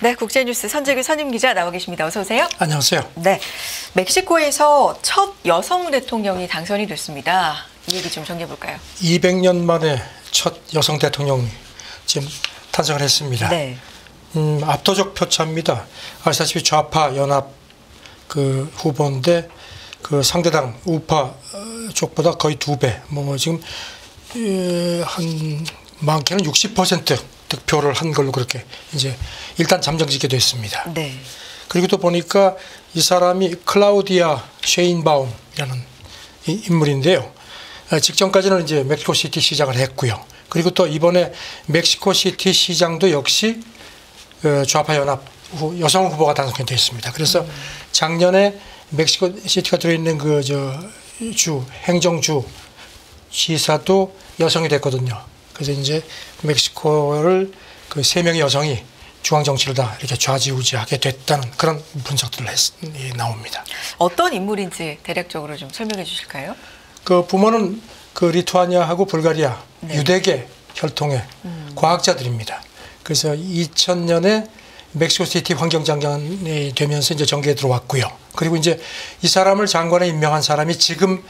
네, 국제뉴스 선재규 선임기자 나와 계십니다. 어서 오세요. 안녕하세요. 네, 멕시코에서 첫 여성 대통령이 당선이 됐습니다. 이 얘기 좀 정리해 볼까요? 200년 만에 첫 여성 대통령이 지금 탄생을 했습니다. 네. 압도적 표차입니다. 아시다시피 좌파 연합 그 후보인데 그 상대당 우파 쪽보다 거의 2배. 지금 한 많게는 60% 득표를 한 걸로 그렇게 이제 일단 잠정짓게 됐습니다. 네. 그리고 또 보니까 이 사람이 클라우디아 셰인바움이라는 인물인데요. 직전까지는 이제 멕시코시티 시장을 했고요. 그리고 또 이번에 멕시코시티 시장도 역시 좌파 연합 여성 후보가 당선이 됐습니다. 그래서 작년에 멕시코시티가 들어있는 그 행정주 지사도 여성이 됐거든요. 그래서 이제 멕시코를 그 3명의 여성이 중앙 정치를 다 이렇게 좌지우지하게 됐다는 그런 분석들을 나옵니다. 어떤 인물인지 대략적으로 좀 설명해 주실까요? 그 부모는 그 리투아니아하고 불가리아 네. 유대계 혈통의 과학자들입니다. 그래서 2000년에 멕시코시티 환경장관이 되면서 이제 정계에 들어왔고요. 그리고 이제 이 사람을 장관에 임명한 사람이 지금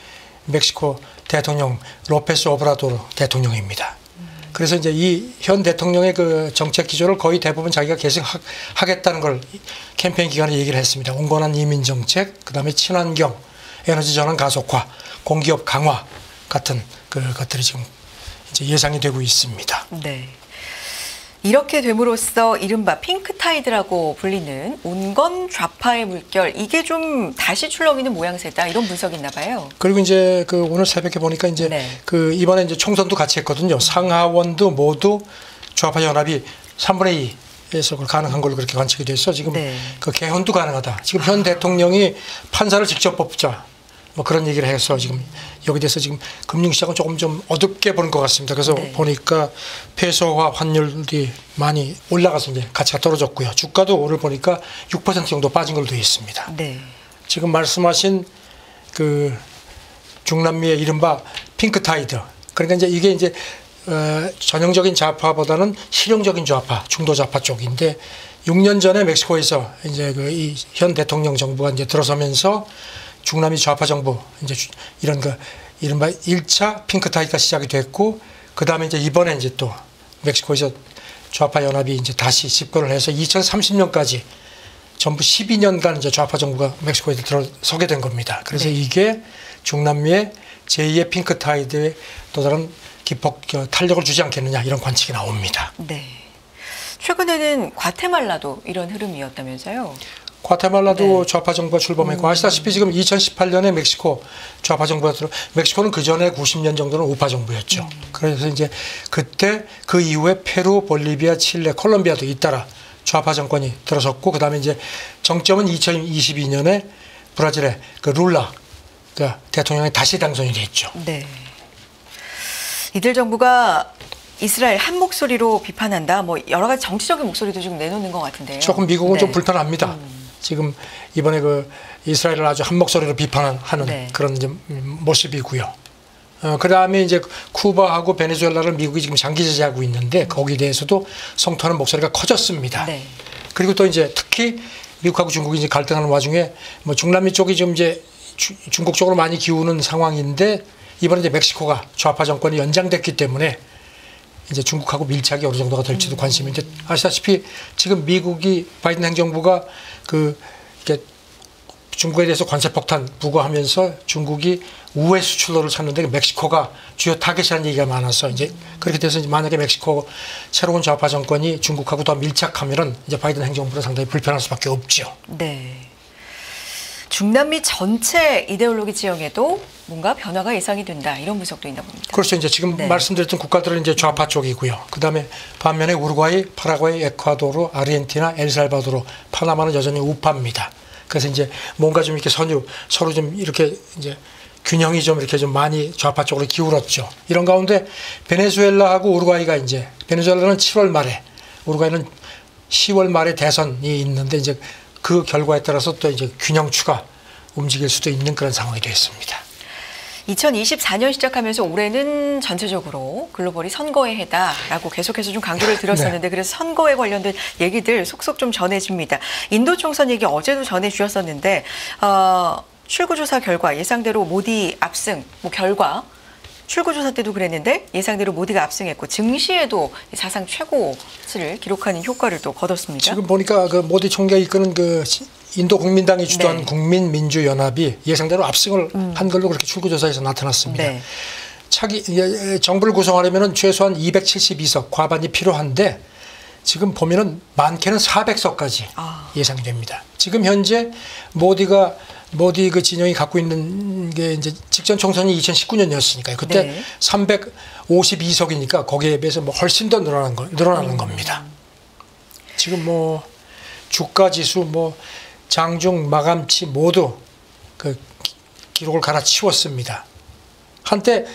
멕시코 대통령 로페스 오브라도르 대통령입니다. 그래서 이제 이 현 대통령의 그 정책 기조를 거의 대부분 자기가 계승하겠다는 걸 캠페인 기간에 얘기를 했습니다. 온건한 이민 정책, 그다음에 친환경, 에너지 전환 가속화, 공기업 강화 같은 것들이 지금 이제 예상이 되고 있습니다. 네. 이렇게 됨으로써 이른바 핑크타이드라고 불리는 온건 좌파의 물결, 이게 좀 다시 출렁이는 모양새다, 이런 분석이 있나 봐요. 그리고 이제 그 오늘 새벽에 보니까 이제 네. 그 이번에 이제 총선도 같이 했거든요. 상하원도 모두 좌파 연합이 3분의 2에서 가능한 걸로 그렇게 관측이 돼서 지금 네. 그 개헌도 가능하다. 지금 현 대통령이 판사를 직접 뽑자. 그런 얘기를 해서 지금 여기 대해서 지금 금융시장은 조금 좀 어둡게 보는 것 같습니다. 그래서 네. 보니까 페소화 환율이 많이 올라가서 이제 가치가 떨어졌고요. 주가도 오늘 보니까 6% 정도 빠진 걸로 되어 있습니다. 네. 지금 말씀하신 그 중남미의 이른바 핑크타이드. 그러니까 이제 이게 이제 전형적인 좌파보다는 실용적인 좌파, 중도 좌파 쪽인데 6년 전에 멕시코에서 이제 그 이 현 대통령 정부가 이제 들어서면서 중남미 좌파 정부 이제 이런 거 이른바 1차 핑크타이드가 시작이 됐고 그다음에 이제 이번에 이제 또 멕시코에서 좌파 연합이 이제 다시 집권을 해서 2030년까지 전부 12년간 이제 좌파 정부가 멕시코에 들어서게 된 겁니다. 그래서 네. 이게 중남미의 제2의 핑크타이드에 또 다른 기폭 탄력을 주지 않겠느냐 이런 관측이 나옵니다. 네. 최근에는 과테말라도 이런 흐름이었다면서요? 과테말라도 네. 좌파 정부가 출범했고 아시다시피 지금 2018년에 멕시코 좌파 정부가 멕시코는 그 전에 90년 정도는 우파 정부였죠. 그래서 이제 그때 그 이후에 페루, 볼리비아, 칠레, 콜롬비아도 잇따라 좌파 정권이 들어섰고 그다음에 이제 정점은 2022년에 브라질의 그 룰라 대통령이 다시 당선이 됐죠. 네. 이들 정부가 이스라엘 한 목소리로 비판한다. 여러 가지 정치적인 목소리도 지금 내놓는 것 같은데요. 조금 미국은 네. 좀 불편합니다. 지금 이번에 그 이스라엘을 아주 한 목소리로 비판하는 네. 그런 이제 모습이고요. 그다음에 이제 쿠바하고 베네수엘라를 미국이 지금 장기 제재하고 있는데 거기에 대해서도 성토하는 목소리가 커졌습니다. 네. 그리고 또 이제 특히 미국하고 중국이 이제 갈등하는 와중에 중남미 쪽이 좀 이제 중국 쪽으로 많이 기우는 상황인데 이번에 이제 멕시코가 좌파 정권이 연장됐기 때문에 이제 중국하고 밀착이 어느 정도가 될지도 관심인데 아시다시피 지금 미국이 바이든 행정부가 이렇게 중국에 대해서 관세폭탄 부과하면서 중국이 우회 수출로를 찾는데 멕시코가 주요 타겟이라는 얘기가 많아서 이제 그렇게 돼서 이제 만약에 멕시코 새로운 좌파 정권이 중국하고 더 밀착하면은 이제 바이든 행정부는 상당히 불편할 수밖에 없죠. 네. 중남미 전체 이데올로기 지형에도 뭔가 변화가 예상이 된다, 이런 분석도 있나 봅니다. 그렇죠. 이제 지금 네. 말씀드렸던 국가들은 이제 좌파 쪽이고요. 그다음에 반면에 우루과이, 파라과이, 에콰도르, 아르헨티나, 엘살바도르, 파나마는 여전히 우파입니다. 그래서 이제 뭔가 좀 이렇게 서로 좀 이렇게 이제 균형이 좀 이렇게 좀 많이 좌파 쪽으로 기울었죠. 이런 가운데 베네수엘라하고 우루과이가 이제 베네수엘라는 7월 말에 우루과이는 10월 말에 대선이 있는데 이제 그 결과에 따라서 또 이제 균형추가 움직일 수도 있는 그런 상황이 되었습니다. 2024년 시작하면서 올해는 전체적으로 글로벌이 선거의 해다라고 계속해서 좀 강조를 들었었는데 그래서 선거에 관련된 얘기들 속속 좀 전해집니다. 인도 총선 얘기 어제도 전해주셨었는데 출구조사 결과 예상대로 모디 압승, 결과 출구조사 때도 그랬는데 예상대로 모디가 압승했고 증시에도 사상 최고치를 기록하는 효과를 또 거뒀습니다. 지금 보니까 그 모디 총리가 이끄는 그 인도 국민당이 주도한 네. 국민민주연합이 예상대로 압승을 한 걸로 그렇게 출구조사에서 나타났습니다. 네. 정부를 구성하려면 최소한 272석 과반이 필요한데 지금 보면은 많게는 400석까지 예상이 됩니다. 지금 현재 모디 그 진영이 갖고 있는 게 이제 직전 총선이 2019년이었으니까요. 그때 네. 352석이니까 거기에 비해서 뭐 훨씬 더 늘어나는 겁니다. 지금 뭐 주가 지수 뭐 장중 마감치 모두 그 기록을 갈아치웠습니다. 한때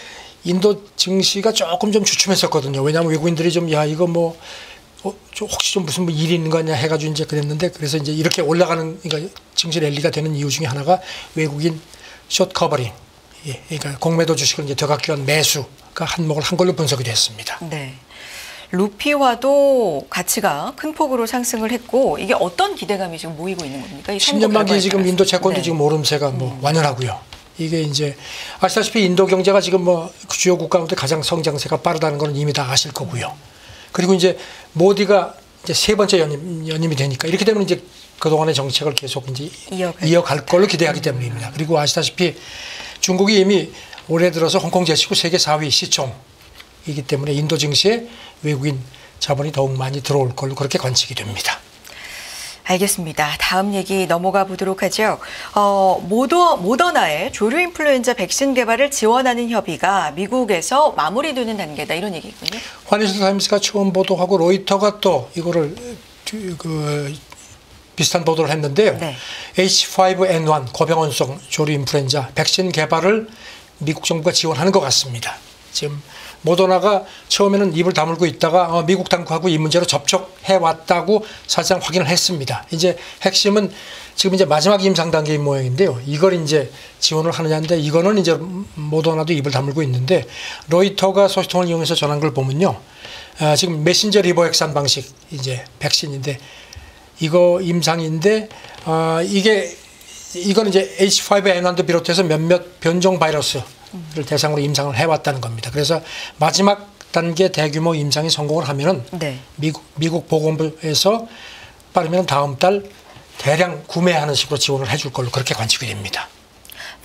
인도 증시가 조금 좀 주춤했었거든요. 왜냐하면 외국인들이 좀 야 이거 뭐 혹시 좀 무슨 뭐 일이 있는 거 아니야 해가지고 이제 그랬는데 그래서 이제 이렇게 올라가는 그러니까 증시 랠리가 되는 이유 중에 하나가 외국인 숏 커버링, 그러니까 공매도 주식을 이제 되갚기 매수가 한몫을 한 걸로 분석이 됐습니다. 네. 루피화도 가치가 큰 폭으로 상승을 했고 이게 어떤 기대감이 지금 모이고 있는 겁니까? 10년 만기 지금 인도 채권도 지금 오름세가 뭐 완연하고요. 이게 이제 아시다시피 인도 경제가 지금 뭐 주요 국가 가운데 가장 성장세가 빠르다는 건 이미 다 아실 거고요. 그리고 이제 모디가 이제 세 번째 연임이 되니까 이렇게 되면 이제 그동안의 정책을 계속 이제 이어갈 걸로 기대하기 때문입니다. 그리고 아시다시피 중국이 이미 올해 들어서 홍콩 제치고 세계 4위 시총이기 때문에 인도 증시에 외국인 자본이 더욱 많이 들어올 걸로 그렇게 관측이 됩니다. 알겠습니다. 다음 얘기 넘어가 보도록 하죠. 모더나의 조류 인플루엔자 백신 개발을 지원하는 협의가 미국에서 마무리되는 단계다 이런 얘기군요. 화니스 타임스가 처음 보도하고 로이터가 또 이거를 비슷한 보도를 했는데요. 네. H5N1 고병원성 조류 인플루엔자 백신 개발을 미국 정부가 지원하는 것 같습니다. 지금 모더나가 처음에는 입을 다물고 있다가 미국 당국하고 이 문제로 접촉해 왔다고 사실상 확인을 했습니다. 이제 핵심은 지금 이제 마지막 임상 단계인 모양인데요. 이걸 이제 지원을 하느냐인데 이거는 이제 모더나도 입을 다물고 있는데 로이터가 소식통을 이용해서 전한 걸 보면요. 지금 메신저 리보핵산 방식 이제 백신인데 이거 임상인데 이거는 이제 H5N1도 비롯해서 몇몇 변종 바이러스를 대상으로 임상을 해왔다는 겁니다. 그래서 마지막 단계 대규모 임상이 성공을 하면은 네. 미국 보건부에서 빠르면 다음 달 대량 구매하는 식으로 지원을 해줄 걸로 그렇게 관측이 됩니다.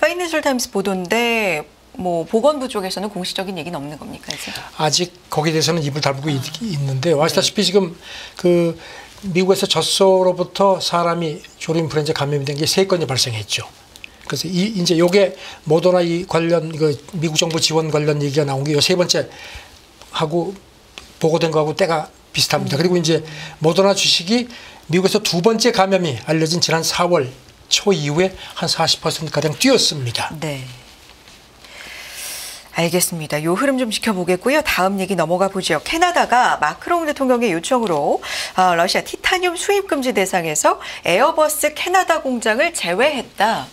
파이낸셜 타임스 보도인데 뭐 보건부 쪽에서는 공식적인 얘기는 없는 겁니까 이제? 아직 거기에 대해서는 입을 다물고 있는데 아시다시피 지금 그 미국에서 젖소로부터 사람이 조류 인플루엔자 감염이 된 게 3건이 발생했죠. 그래서 이제 요게 모더나 이 관련 미국 정부 지원 관련 얘기가 나온 게 요 세 번째 하고 보고된 거하고 때가 비슷합니다. 그리고 이제 모더나 주식이 미국에서 두 번째 감염이 알려진 지난 4월 초 이후에 한 40%가량 뛰었습니다. 네. 알겠습니다. 요 흐름 좀 지켜보겠고요. 다음 얘기 넘어가 보죠. 캐나다가 마크롱 대통령의 요청으로 러시아 티타늄 수입 금지 대상에서 에어버스 캐나다 공장을 제외했다.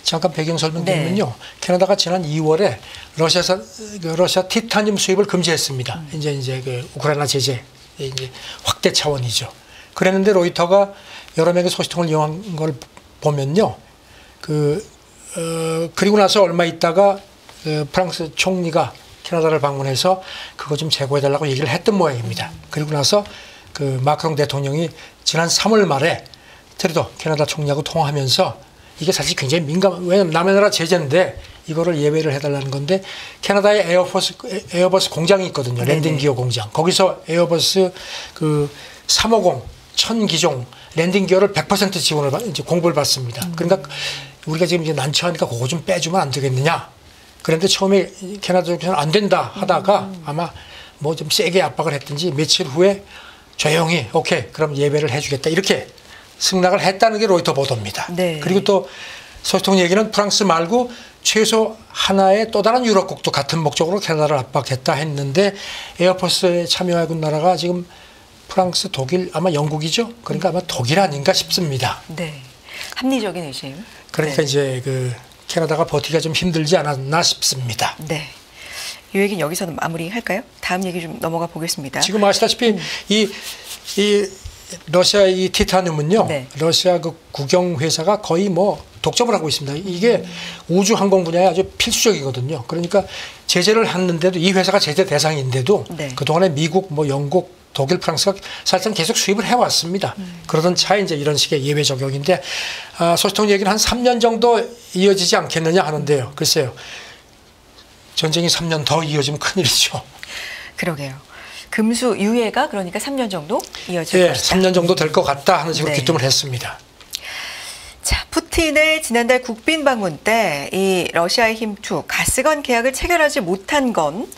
잠깐 배경 설명드리면요. 네. 캐나다가 지난 2월에 러시아 티타늄 수입을 금지했습니다. 이제 그 우크라이나 제재 이제 확대 차원이죠. 그랬는데 로이터가 여러 명의 소식통을 이용한 걸 보면요. 그리고 나서 얼마 있다가 프랑스 총리가 캐나다를 방문해서 그거 좀 제거해달라고 얘기를 했던 모양입니다. 그리고 나서 그 마크롱 대통령이 지난 3월 말에 트루도 캐나다 총리하고 통화하면서 이게 사실 굉장히 왜냐면 남의 나라 제재인데 이거를 예외를 해달라는 건데 캐나다에 에어버스 공장이 있거든요. 랜딩 기어 공장. 거기서 에어버스 350 1000기종 랜딩 기어를 100% 지원을 이제 공부를 받습니다. 그러니까 우리가 지금 이제 난처하니까 그거 좀 빼주면 안 되겠느냐. 그런데 처음에 캐나다 쪽에서는 안 된다 하다가 아마 뭐 좀 세게 압박을 했든지 며칠 후에 조용히 오케이 그럼 예외를 해주겠다 이렇게 승낙을 했다는 게 로이터 보도입니다. 네. 그리고 또 소식통 얘기는 프랑스 말고 최소 하나의 또 다른 유럽국도 같은 목적으로 캐나다를 압박했다 했는데 에어버스에 참여하고 있는 나라가 지금 프랑스, 독일, 아마 영국이죠. 그러니까 아마 독일 아닌가 싶습니다. 네. 합리적인 의심. 그러니까 네. 이제 그 캐나다가 버티기가 좀 힘들지 않았나 싶습니다. 네. 이 얘기는 여기서 마무리할까요? 다음 얘기 좀 넘어가 보겠습니다. 지금 아시다시피 이 러시아 이 티타늄은요. 네. 러시아 그 국영 회사가 거의 뭐 독점을 하고 있습니다. 이게 우주 항공 분야에 아주 필수적이거든요. 그러니까 제재를 했는데도 이 회사가 제재 대상인데도 네. 그동안에 미국, 뭐 영국, 독일, 프랑스가 사실상 계속 수입을 해왔습니다. 그러던 차에 이제 이런 식의 예외 적용인데 소식통 얘기는 한 3년 정도 이어지지 않겠느냐 하는데요. 글쎄요. 전쟁이 3년 더 이어지면 큰일이죠. 그러게요. 금수 유예가 그러니까 3년 정도 이어질 예, 것이다. 3년 정도 될 것 같다 하는 식으로 네. 귀뜸을 했습니다. 자, 푸틴의 지난달 국빈 방문 때 이 러시아의 힘2 가스관 계약을 체결하지 못한 건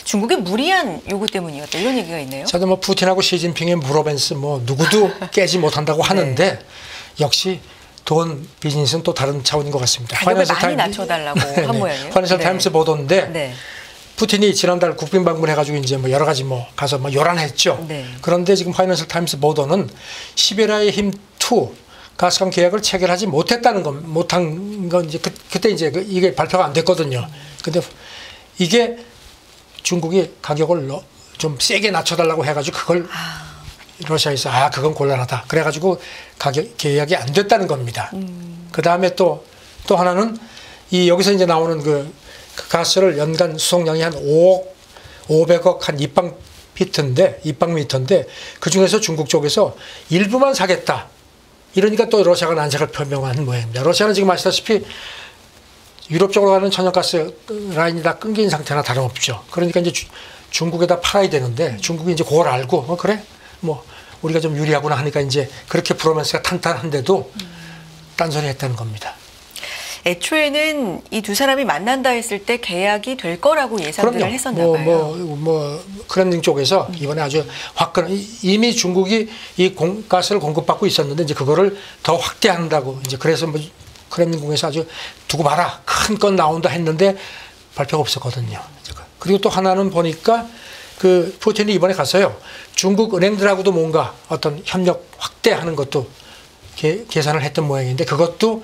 중국의 무리한 요구 때문이었다. 이런 얘기가 있네요. 저도 뭐 푸틴하고 시진핑의 무로벤스 뭐 누구도 깨지 못한다고 하는데 네. 역시 돈 비즈니스는 또 다른 차원인 것 같습니다. 가격을 많이 낮춰달라고 한 모양이에요. 파이낸셜 네. 타임스 보도인데 네. 푸틴이 지난달 국빈 방문해가지고 이제 뭐 여러 가지 뭐 가서 뭐 요란했죠. 네. 그런데 지금 파이낸셜 타임스 보도는 시베리아의 힘2 가스관 계약을 체결하지 못했다는 건 못한 건 이제 그때 이제 이게 발표가 안 됐거든요. 근데 이게 중국이 가격을 좀 세게 낮춰달라고 해가지고 그걸 러시아에서 그건 곤란하다. 그래가지고 가격 계약이 안 됐다는 겁니다. 그 다음에 또 하나는 이 여기서 이제 나오는 그 가스를 연간 수송량이 한 500억 한 입방미터인데 그 중에서 중국 쪽에서 일부만 사겠다. 이러니까 또 러시아가 난색을 표명한 모양입니다. 러시아는 지금 아시다시피 유럽 쪽으로 가는 천연가스 라인이 다 끊긴 상태나 다름없죠. 그러니까 이제 중국에다 팔아야 되는데 중국이 이제 그걸 알고 그래? 뭐 우리가 좀 유리하구나 하니까 이제 그렇게 브로맨스가 탄탄한데도 딴소리 했다는 겁니다. 애초에는 이 두 사람이 만난다 했을 때 계약이 될 거라고 예상들을 했었나 봐요. 크렘린 쪽에서 이번에 아주 화끈 이미 중국이 이 가스를 공급받고 있었는데 이제 그거를 더 확대한다고 이제 그래서 뭐 크렘린궁에서 아주 두고 봐라 큰 건 나온다 했는데 발표가 없었거든요. 그리고 또 하나는 보니까 그 푸틴이 이번에 갔어요. 중국 은행들하고도 뭔가 어떤 협력 확대하는 것도 계산을 했던 모양인데 그것도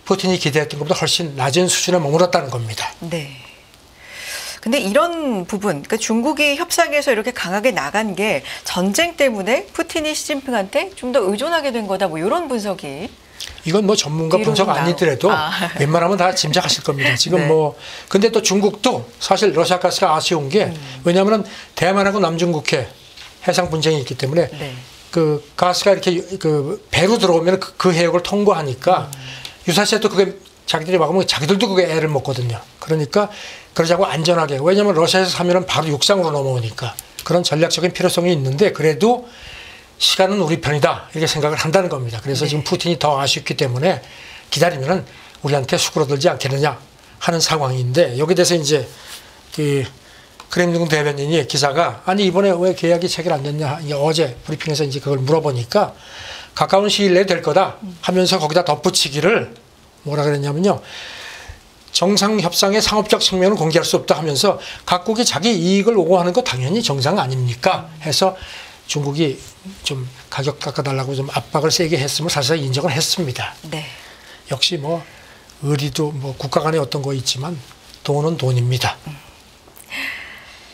푸틴이 기대했던 것보다 훨씬 낮은 수준에 머물렀다는 겁니다. 네. 근데 이런 부분, 그러니까 중국이 협상에서 이렇게 강하게 나간 게 전쟁 때문에 푸틴이 시진핑한테 좀 더 의존하게 된 거다. 뭐 이런 분석이. 이건 뭐 전문가 분석 아니더라도 웬만하면 다 짐작하실 겁니다. 지금 네. 뭐 근데 또 중국도 사실 러시아 가스가 아쉬운 게 왜냐하면 대만하고 남중국해 해상 분쟁이 있기 때문에 네. 그 가스가 이렇게 그 배로 들어오면 그 해역을 통과하니까 유사시에 또 그게 자기들이 막으면 자기들도 그게 애를 먹거든요. 그러니까 그러자고 안전하게 왜냐하면 러시아에서 사면은 바로 육상으로 넘어오니까 그런 전략적인 필요성이 있는데 그래도 시간은 우리 편이다 이렇게 생각을 한다는 겁니다. 그래서 지금 푸틴이 더 아쉽기 때문에 기다리면은 우리한테 수그러들지 않겠느냐 하는 상황인데 여기 대해서 이제 그 크렘린 대변인이 기사가 아니 이번에 왜 계약이 체결 안 됐냐 어제 브리핑에서 이제 그걸 물어보니까 가까운 시일 내에 될 거다 하면서 거기다 덧붙이기를 뭐라 그랬냐면요. 정상협상의 상업적 측면은 공개할 수 없다 하면서 각국이 자기 이익을 요구하는 거 당연히 정상 아닙니까? 해서 중국이 좀 가격 깎아달라고 좀 압박을 세게 했음을 사실 인정을 했습니다. 네. 역시 뭐 의리도 뭐 국가 간에 어떤 거 있지만 돈은 돈입니다.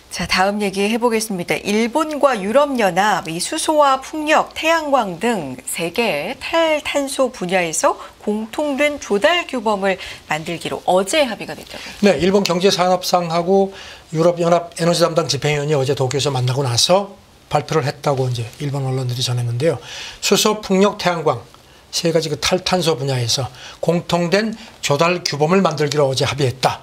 자, 다음 얘기 해보겠습니다. 일본과 유럽연합, 이 수소와 풍력, 태양광 등 세계 탈탄소 분야에서 공통된 조달 규범을 만들기로 어제 합의가 됐다고요. 네, 일본 경제산업상하고 유럽연합 에너지 담당 집행위원이 어제 도쿄에서 만나고 나서 발표를 했다고 이제 일본 언론들이 전했는데요. 수소, 풍력, 태양광 세 가지 그 탈탄소 분야에서 공통된 조달 규범을 만들기로 어제 합의했다.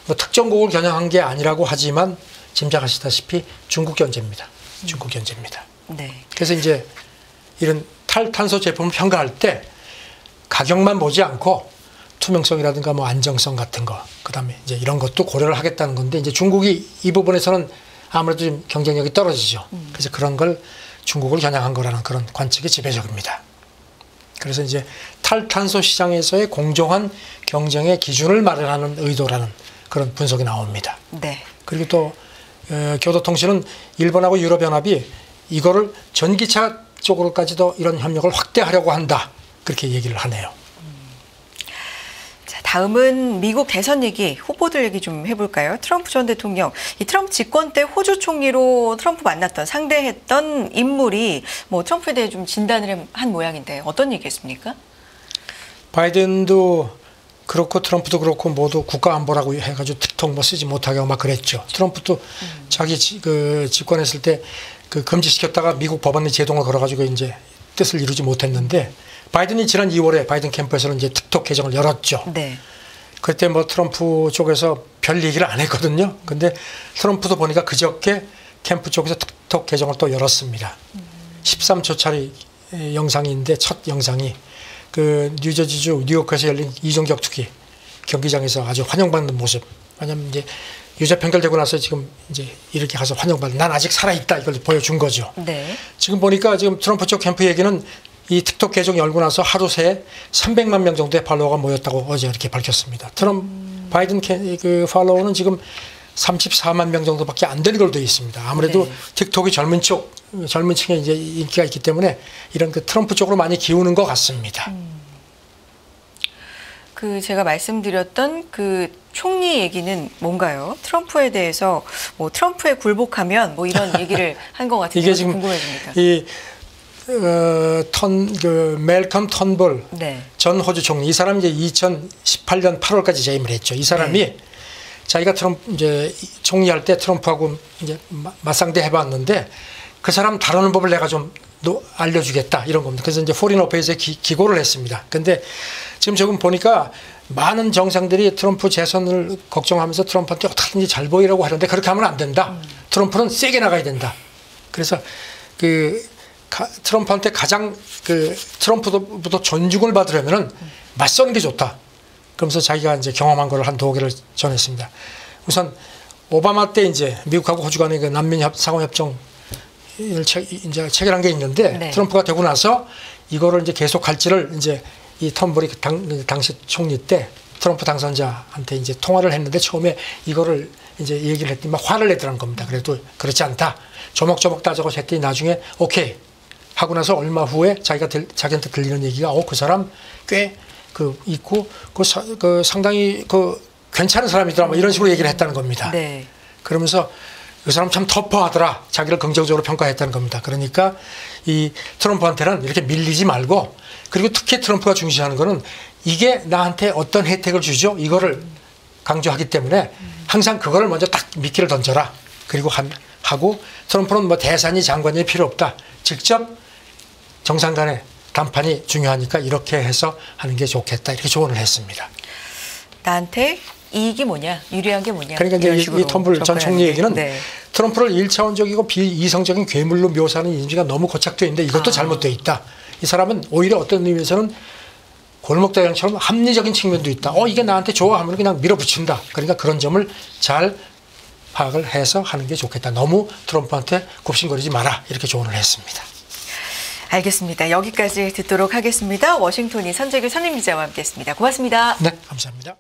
뭐 특정국을 겨냥한 게 아니라고 하지만 짐작하시다시피 중국 견제입니다. 중국 견제입니다. 네. 그래서 이제 이런 탈탄소 제품을 평가할 때 가격만 보지 않고 투명성이라든가 뭐 안정성 같은 거, 그다음에 이제 이런 것도 고려를 하겠다는 건데 이제 중국이 이 부분에서는 아무래도 좀 경쟁력이 떨어지죠. 그래서 그런 걸 중국을 겨냥한 거라는 그런 관측이 지배적입니다. 그래서 이제 탈탄소 시장에서의 공정한 경쟁의 기준을 마련하는 의도라는 그런 분석이 나옵니다. 네. 그리고 또 교도통신은 일본하고 유럽연합이 이거를 전기차 쪽으로까지도 이런 협력을 확대하려고 한다. 그렇게 얘기를 하네요. 자, 다음은 미국 대선 얘기, 후보들 얘기 좀 해볼까요? 트럼프 전 대통령, 이 트럼프 집권 때 호주 총리로 트럼프 만났던, 상대했던 인물이 뭐 트럼프에 대해 좀 진단을 한 모양인데 어떤 얘기했습니까? 바이든도 그렇고 트럼프도 그렇고 모두 국가안보라고 해가지고 틱톡 뭐 쓰지 못하게 하고 막 그랬죠. 트럼프도 자기 집권했을 때 그 금지시켰다가 미국 법원에 제동을 걸어가지고 이제 뜻을 이루지 못했는데 바이든이 지난 2월에 바이든 캠프에서는 이제 틱톡 계정을 열었죠. 네. 그때 뭐 트럼프 쪽에서 별 얘기를 안 했거든요. 근데 트럼프도 보니까 그저께 캠프 쪽에서 틱톡 계정을 또 열었습니다. 13초짜리 영상인데 첫 영상이 그 뉴저지주 뉴요크에서 열린 이종 격투기 경기장에서 아주 환영받는 모습. 왜냐하면 이제 유죄 판결되고 나서 지금 이제 이렇게 가서 환영받는, 난 아직 살아있다, 이걸 보여준 거죠. 네. 지금 보니까 지금 트럼프 쪽 캠프 얘기는 이 틱톡 계정 열고 나서 하루 새에 300만 명 정도의 팔로워가 모였다고 어제 이렇게 밝혔습니다. 바이든 그 팔로워는 지금 34만 명 정도밖에 안 되는 걸로 되어 있습니다. 아무래도 네. 틱톡이 젊은 층에 이제 인기가 있기 때문에 이런 그 트럼프 쪽으로 많이 기우는 것 같습니다. 그 제가 말씀드렸던 그 총리 얘기는 뭔가요? 트럼프에 대해서 뭐 트럼프에 굴복하면 뭐 이런 얘기를 한 것 같은데 이게 지금 궁금해집니다. 멜컴 턴볼 네. 전 호주 총리, 이 사람이 이제 2018년 8월까지 재임을 했죠. 이 사람이 네. 자기가 트럼프 이제 총리할 때 트럼프하고 이제 맞상대 해봤는데 그 사람 다루는 법을 내가 좀 알려주겠다 이런 겁니다. 그래서 이제 포린 어페이스에 기고를 했습니다. 근데 지금 보니까 많은 정상들이 트럼프 재선을 걱정하면서 트럼프한테 어떻게든지 잘 보이라고 하는데 그렇게 하면 안 된다. 트럼프는 세게 나가야 된다. 그래서 트럼프한테 가장 트럼프부터 존중을 받으려면은 맞서는 게 좋다. 그러면서 자기가 이제 경험한 걸 한 2개를 전했습니다. 우선 오바마 때 이제 미국하고 호주 간의 그 난민 상호협정 이제 체결한 게 있는데 네. 트럼프가 되고 나서 이거를 이제 계속할지를 이제 이 턴볼이 당시 총리 때 트럼프 당선자한테 이제 통화를 했는데 처음에 이거를 이제 얘기를 했더니 막 화를 내더라는 겁니다. 그래도 그렇지 않다. 조목조목 따져고 했더니 나중에 오케이 하고 나서 얼마 후에 자기한테 들리는 얘기가 그 사람 꽤 있고 상당히 괜찮은 사람이더라 뭐 이런 식으로 얘기를 했다는 겁니다. 네. 그러면서 이 사람 참 터프하더라. 자기를 긍정적으로 평가했다는 겁니다. 그러니까 이 트럼프한테는 이렇게 밀리지 말고, 그리고 특히 트럼프가 중시하는 거는 이게 나한테 어떤 혜택을 주죠? 이거를 강조하기 때문에 항상 그거를 먼저 딱 미끼를 던져라. 그리고 하고 트럼프는 뭐 대사니 장관이 필요 없다. 직접 정상 간의談판이 중요하니까 이렇게 해서 하는 게 좋겠다. 이렇게 조언을 했습니다. 나한테 이익이 뭐냐, 유리한 게 뭐냐. 그러니까 이제 이 턴볼 전 총리 얘기는 네. 트럼프를 1차원적이고 비이성적인 괴물로 묘사하는 이미지가 너무 고착되어 있는데 이것도 잘못되어 있다. 이 사람은 오히려 어떤 의미에서는 골목대장처럼 합리적인 측면도 있다. 이게 나한테 좋아 하면 그냥 밀어붙인다. 그러니까 그런 점을 잘 파악을 해서 하는 게 좋겠다. 너무 트럼프한테 굽신거리지 마라. 이렇게 조언을 했습니다. 알겠습니다. 여기까지 듣도록 하겠습니다. 워싱턴이 선재규 선임기자와 함께했습니다. 고맙습니다. 네, 감사합니다.